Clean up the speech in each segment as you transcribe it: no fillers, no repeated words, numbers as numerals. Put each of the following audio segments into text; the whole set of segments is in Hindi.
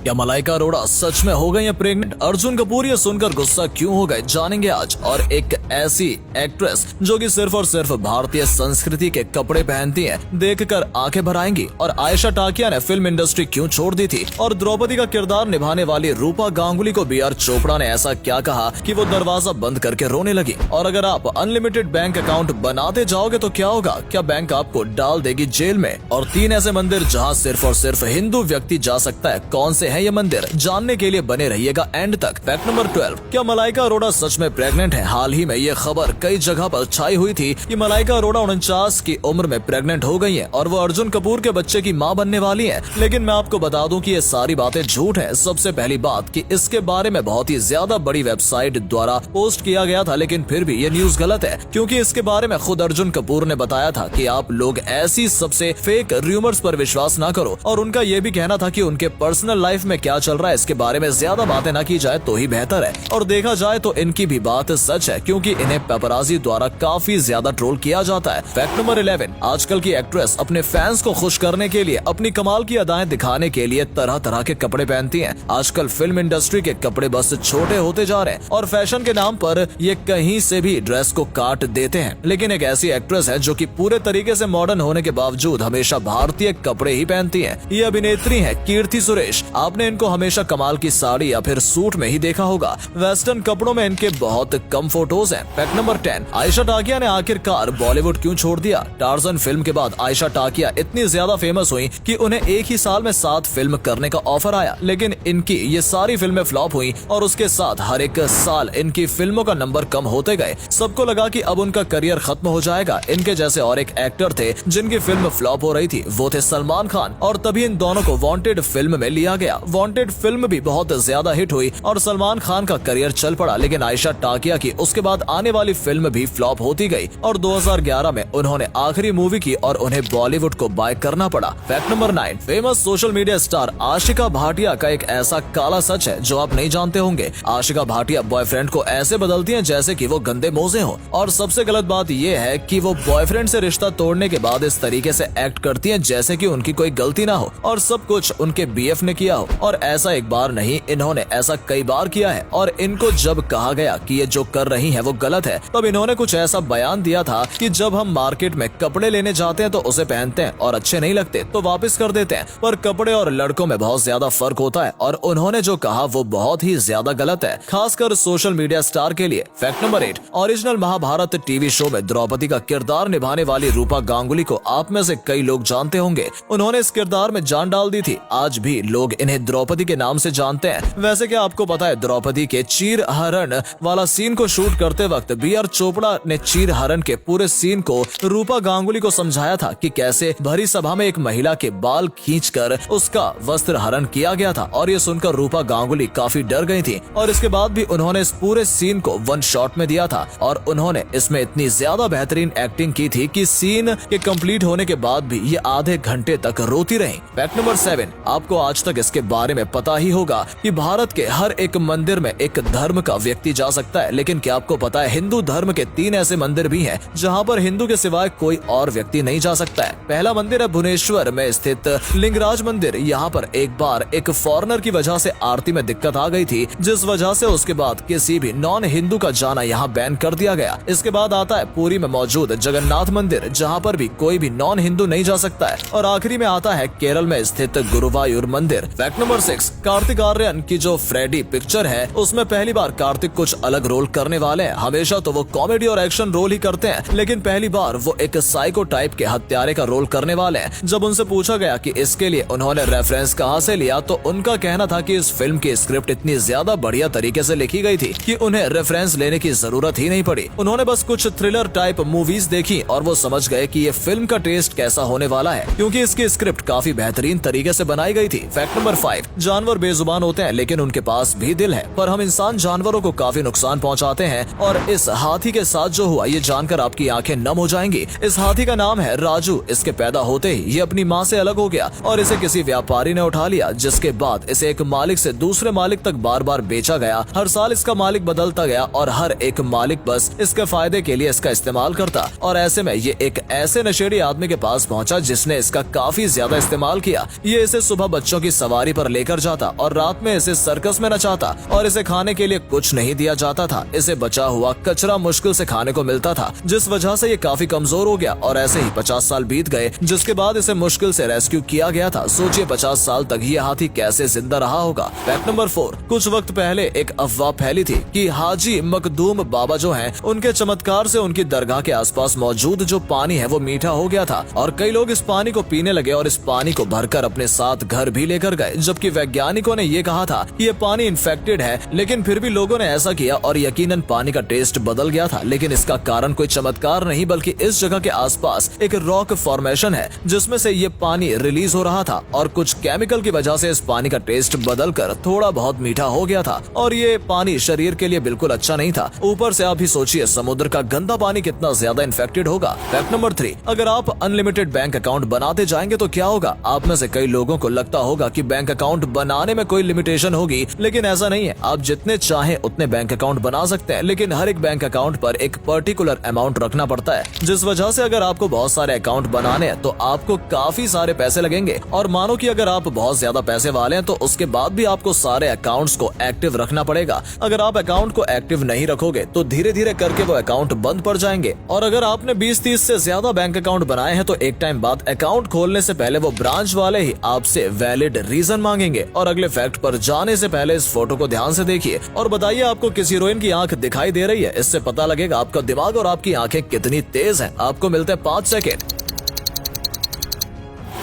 क्या मलाइका अरोड़ा सच में हो गई है प्रेग्नेंट? अर्जुन कपूर ये सुनकर गुस्सा क्यों हो गए, जानेंगे आज। और एक ऐसी एक्ट्रेस जो कि सिर्फ और सिर्फ भारतीय संस्कृति के कपड़े पहनती है, देखकर आंखें भर आएंगी। और आयशा टाकिया ने फिल्म इंडस्ट्री क्यों छोड़ दी थी, और द्रौपदी का किरदार निभाने वाली रूपा गांगुली को बी.आर. चोपड़ा ने ऐसा क्या कहा कि वो दरवाजा बंद करके रोने लगी। और अगर आप अनलिमिटेड बैंक अकाउंट बनाते जाओगे तो क्या होगा, क्या बैंक आपको डाल देगी जेल में। और 3 ऐसे मंदिर जहाँ सिर्फ और सिर्फ हिंदू व्यक्ति जा सकता है, कौन से है ये मंदिर, जानने के लिए बने रहिएगा एंड तक। फैक्ट नंबर 12, क्या मलाइका अरोड़ा सच में प्रेग्नेंट है? हाल ही में ये खबर कई जगह पर छाई हुई थी कि मलाइका अरोड़ा 49 की उम्र में प्रेग्नेंट हो गई है और वो अर्जुन कपूर के बच्चे की मां बनने वाली है। लेकिन मैं आपको बता दूं कि ये सारी बातें झूठ है। सबसे पहली बात कि इसके बारे में बहुत ही ज्यादा बड़ी वेबसाइट द्वारा पोस्ट किया गया था, लेकिन फिर भी ये न्यूज गलत है, क्योंकि इसके बारे में खुद अर्जुन कपूर ने बताया था कि आप लोग ऐसी सबसे फेक रूमर्स पर विश्वास ना करो। और उनका ये भी कहना था कि उनके पर्सनल लाइफ में क्या चल रहा है इसके बारे में ज्यादा बातें ना की जाए तो ही बेहतर है। और देखा जाए तो इनकी भी बात सच है, क्योंकि इन्हें पेपराजी द्वारा काफी ज्यादा ट्रोल किया जाता है। फैक्ट नंबर 11, आजकल की एक्ट्रेस अपने फैंस को खुश करने के लिए, अपनी कमाल की अदाएं दिखाने के लिए तरह तरह के कपड़े पहनती हैं। आजकल फिल्म इंडस्ट्री के कपड़े बस छोटे होते जा रहे हैं और फैशन के नाम पर ये कहीं से भी ड्रेस को काट देते हैं। लेकिन एक ऐसी एक्ट्रेस है जो कि पूरे तरीके से मॉडर्न होने के बावजूद हमेशा भारतीय कपड़े ही पहनती है। ये अभिनेत्री है कीर्ति सुरेश। आपने इनको हमेशा कमाल की साड़ी या फिर सूट में ही देखा होगा। वेस्टर्न कपड़ों में इनके बहुत कम फोटोज हैं। फैक्ट नंबर 10, आयशा टाकिया ने आखिरकार बॉलीवुड क्यों छोड़ दिया? टार्जन फिल्म के बाद आयशा टाकिया इतनी ज्यादा फेमस हुई कि उन्हें एक ही साल में 7 फिल्म करने का ऑफर आया, लेकिन इनकी ये सारी फिल्में फ्लॉप हुई और उसके साथ हर एक साल इनकी फिल्मों का नंबर कम होते गए। सबको लगा कि अब उनका करियर खत्म हो जाएगा। इनके जैसे और एक एक्टर थे जिनकी फिल्म फ्लॉप हो रही थी, वो थे सलमान खान। और तभी इन दोनों को वांटेड फिल्म में लिया गया। वांटेड फिल्म भी बहुत ज्यादा हिट हुई और सलमान खान का करियर चल पड़ा, लेकिन आयशा टाकिया की उसके बाद आने वाली फिल्म भी फ्लॉप होती गई और 2011 में उन्होंने आखिरी मूवी की और उन्हें बॉलीवुड को बाय करना पड़ा। Fact number 9, famous social media star Ashika Bhatia का एक ऐसा काला सच है जो आप नहीं जानते होंगे। आशिका भाटिया बॉयफ्रेंड को ऐसे बदलती हैं जैसे कि वो गंदे मोजे हो। और सबसे गलत बात ये है कि वो बॉयफ्रेंड से रिश्ता तोड़ने के बाद इस तरीके से एक्ट करती हैं जैसे कि उनकी कोई गलती ना हो और सब कुछ उनके बीएफ ने किया हो। और ऐसा एक बार नहीं, इन्होंने ऐसा कई बार किया है। और इनको जब कहा गया कि ये जो कर रही है वो गलत है, तब इन्होंने कुछ ऐसा बयान दिया था कि जब हम मार्केट में कपड़े लेने जाते हैं तो उसे पहनते हैं और अच्छे नहीं लगते तो वापस कर देते हैं, पर कपड़े और लड़कों में बहुत ज्यादा फर्क होता है। और उन्होंने जो कहा वो बहुत ही ज्यादा गलत है, खासकर सोशल मीडिया स्टार के लिए। Fact number 8, original Mahabharat TV show में द्रौपदी का किरदार निभाने वाली रूपा गांगुली को आप में से कई लोग जानते होंगे। उन्होंने इस किरदार में जान डाल दी थी। आज भी लोग इन्हें द्रौपदी के नाम से जानते हैं। वैसे क्या आपको पता है, द्रौपदी के चीर हरण वाला सीन को शूट करते वक्त बी.आर. चोपड़ा ने चीर हरण के पूरे सीन को रूपा गांगुली को समझाया था कि कैसे भरी सभा में एक महिला के बाल खींचकर उसका वस्त्र हरण किया गया था। और ये सुनकर रूपा गांगुली काफी डर गई थी और इसके बाद भी उन्होंने इस पूरे सीन को 1 शॉट में दिया था और उन्होंने इसमें इतनी ज्यादा बेहतरीन एक्टिंग की थी कि सीन के कंप्लीट होने के बाद भी ये आधे घंटे तक रोती रही। फैक्ट नंबर 7, आपको आज तक इसके बारे में पता ही होगा कि भारत के हर एक मंदिर में एक धर्म का व्यक्ति जा सकता है, लेकिन क्या आपको पता है हिंदू धर्म के 3 ऐसे मंदिर भी हैं जहां पर हिंदू के सिवाय कोई और व्यक्ति नहीं जा सकता है। पहला मंदिर है भुवनेश्वर में स्थित लिंगराज मंदिर। यहाँ पर एक बार एक फॉरेनर की वजह से आरती में दिक्कत आ गई थी, जिस वजह से उसके बाद किसी भी नॉन हिंदू का जाना यहाँ बैन कर दिया गया। इसके बाद आता है पुरी में मौजूद जगन्नाथ मंदिर, जहाँ पर भी कोई भी नॉन हिंदू नहीं जा सकता है। और आखिरी में आता है केरल में स्थित गुरुवायूर मंदिर। फैक्ट नंबर 6, कार्तिक आर्यन की जो फ्रेडी पिक्चर है उसमें पहली बार कार्तिक कुछ अलग रोल करने वाले हैं। हमेशा तो वो कॉमेडी और एक्शन रोल ही करते हैं, लेकिन पहली बार वो एक साइको टाइप के हत्यारे का रोल करने वाले हैं। जब उनसे पूछा गया कि इसके लिए उन्होंने रेफरेंस कहां से लिया, तो उनका कहना था कि इस फिल्म की स्क्रिप्ट इतनी ज्यादा बढ़िया तरीके से लिखी गई थी कि उन्हें रेफरेंस लेने की जरूरत ही नहीं पड़ी। उन्होंने बस कुछ थ्रिलर टाइप मूवीज देखी और वो समझ गए कि ये फिल्म का टेस्ट कैसा होने वाला है, क्योंकि इसकी स्क्रिप्ट काफी बेहतरीन तरीके से बनाई गई थी। फैक्ट नंबर 5, जानवर बेजुबान होते हैं लेकिन उनके पास भी दिल है, पर हम इंसान जानवरों को काफी नुकसान पहुंचाते हैं। और इस हाथी के साथ जो हुआ ये जानकर आपकी आंखें नम हो जाएंगी। इस हाथी का नाम है राजू। इसके पैदा होते ही ये अपनी माँ से अलग हो गया और इसे किसी व्यापारी ने उठा लिया, जिसके बाद इसे एक मालिक से दूसरे मालिक तक बार बार बेचा गया। हर साल इसका मालिक बदलता गया और हर एक मालिक बस इसके फायदे के लिए इसका इस्तेमाल करता। और ऐसे में ये एक ऐसे नशेड़ी आदमी के पास पहुंचा जिसने इसका काफी ज्यादा इस्तेमाल किया। ये इसे सुबह बच्चों की सवारी सवारी पर लेकर जाता और रात में इसे सर्कस में नचाता और इसे खाने के लिए कुछ नहीं दिया जाता था। इसे बचा हुआ कचरा मुश्किल से खाने को मिलता था, जिस वजह से ये काफी कमजोर हो गया और ऐसे ही 50 साल बीत गए, जिसके बाद इसे मुश्किल से रेस्क्यू किया गया था। सोचिए 50 साल तक ये हाथी कैसे जिंदा रहा होगा। फैक्ट नंबर 4, कुछ वक्त पहले एक अफवाह फैली थी कि हाजी मखदूम बाबा जो हैं, उनके चमत्कार से उनकी दरगाह के आसपास मौजूद जो पानी है वो मीठा हो गया था और कई लोग इस पानी को पीने लगे और इस पानी को भरकर अपने साथ घर भी लेकर गए, जबकि वैज्ञानिकों ने ये कहा था कि ये पानी इन्फेक्टेड है, लेकिन फिर भी लोगों ने ऐसा किया और यकीनन पानी का टेस्ट बदल गया था। लेकिन इसका कारण कोई चमत्कार नहीं, बल्कि इस जगह के आसपास एक रॉक फॉर्मेशन है जिसमें से ये पानी रिलीज हो रहा था और कुछ केमिकल की वजह से इस पानी का टेस्ट बदलकर थोड़ा बहुत मीठा हो गया था और ये पानी शरीर के लिए बिल्कुल अच्छा नहीं था। ऊपर से आप ही सोचिए समुद्र का गंदा पानी कितना ज्यादा इन्फेक्टेड होगा। फैक्ट नंबर 3, अगर आप अनलिमिटेड बैंक अकाउंट बनाते जाएंगे तो क्या होगा। आप में से कई लोगों को लगता होगा कि बैंक अकाउंट बनाने में कोई लिमिटेशन होगी, लेकिन ऐसा नहीं है। आप जितने चाहे उतने बैंक अकाउंट बना सकते हैं, लेकिन हर एक बैंक अकाउंट पर एक पर्टिकुलर अमाउंट रखना पड़ता है, जिस वजह से अगर आपको बहुत सारे अकाउंट बनाने हैं तो आपको काफी सारे पैसे लगेंगे। और मानो कि अगर आप बहुत ज्यादा पैसे वाले हैं तो उसके बाद भी आपको सारे अकाउंट्स को एक्टिव रखना पड़ेगा। अगर आप अकाउंट को एक्टिव नहीं रखोगे तो धीरे धीरे करके वो अकाउंट बंद पड़ जाएंगे। और अगर आपने 20-30 से ज्यादा बैंक अकाउंट बनाए हैं तो एक टाइम बाद अकाउंट खोलने से पहले वो ब्रांच वाले ही आपसे वैलिड रीजन मांगेंगे। और अगले फैक्ट पर जाने से पहले इस फोटो को ध्यान से देखिए और बताइए आपको किस हीरोइन की आंख दिखाई दे रही है। इससे पता लगेगा आपका दिमाग और आपकी आंखें कितनी तेज हैं। आपको मिलते हैं 5 सेकेंड।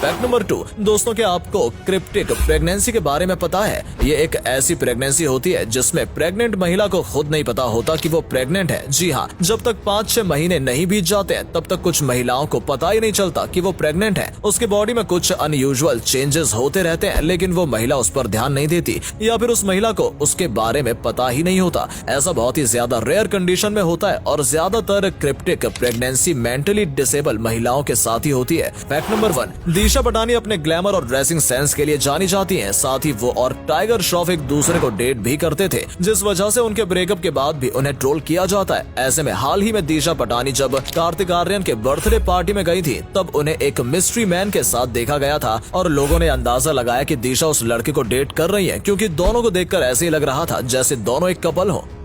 फैक्ट नंबर 2, दोस्तों क्या आपको क्रिप्टिक प्रेगनेंसी के बारे में पता है। ये एक ऐसी प्रेगनेंसी होती है जिसमें प्रेग्नेंट महिला को खुद नहीं पता होता कि वो प्रेग्नेंट है। जी हाँ, जब तक 5-6 महीने नहीं बीत जाते हैं तब तक कुछ महिलाओं को पता ही नहीं चलता कि वो प्रेग्नेंट है। उसके बॉडी में कुछ अनयूजुअल चेंजेस होते रहते हैं, लेकिन वो महिला उस पर ध्यान नहीं देती या फिर उस महिला को उसके बारे में पता ही नहीं होता। ऐसा बहुत ही ज्यादा रेयर कंडीशन में होता है और ज्यादातर क्रिप्टिक प्रेगनेंसी मेंटली डिसेबल महिलाओं के साथ ही होती है। फैक्ट नंबर 1, दिशा पटानी अपने ग्लैमर और ड्रेसिंग सेंस के लिए जानी जाती हैं। साथ ही वो और टाइगर श्रॉफ एक दूसरे को डेट भी करते थे, जिस वजह से उनके ब्रेकअप के बाद भी उन्हें ट्रोल किया जाता है। ऐसे में हाल ही में दिशा पटानी जब कार्तिक आर्यन के बर्थडे पार्टी में गई थी तब उन्हें एक मिस्ट्री मैन के साथ देखा गया था और लोगों ने अंदाजा लगाया कि दिशा उस लड़के को डेट कर रही है, क्योंकि दोनों को देखकर ऐसे ही लग रहा था जैसे दोनों एक कपल हो।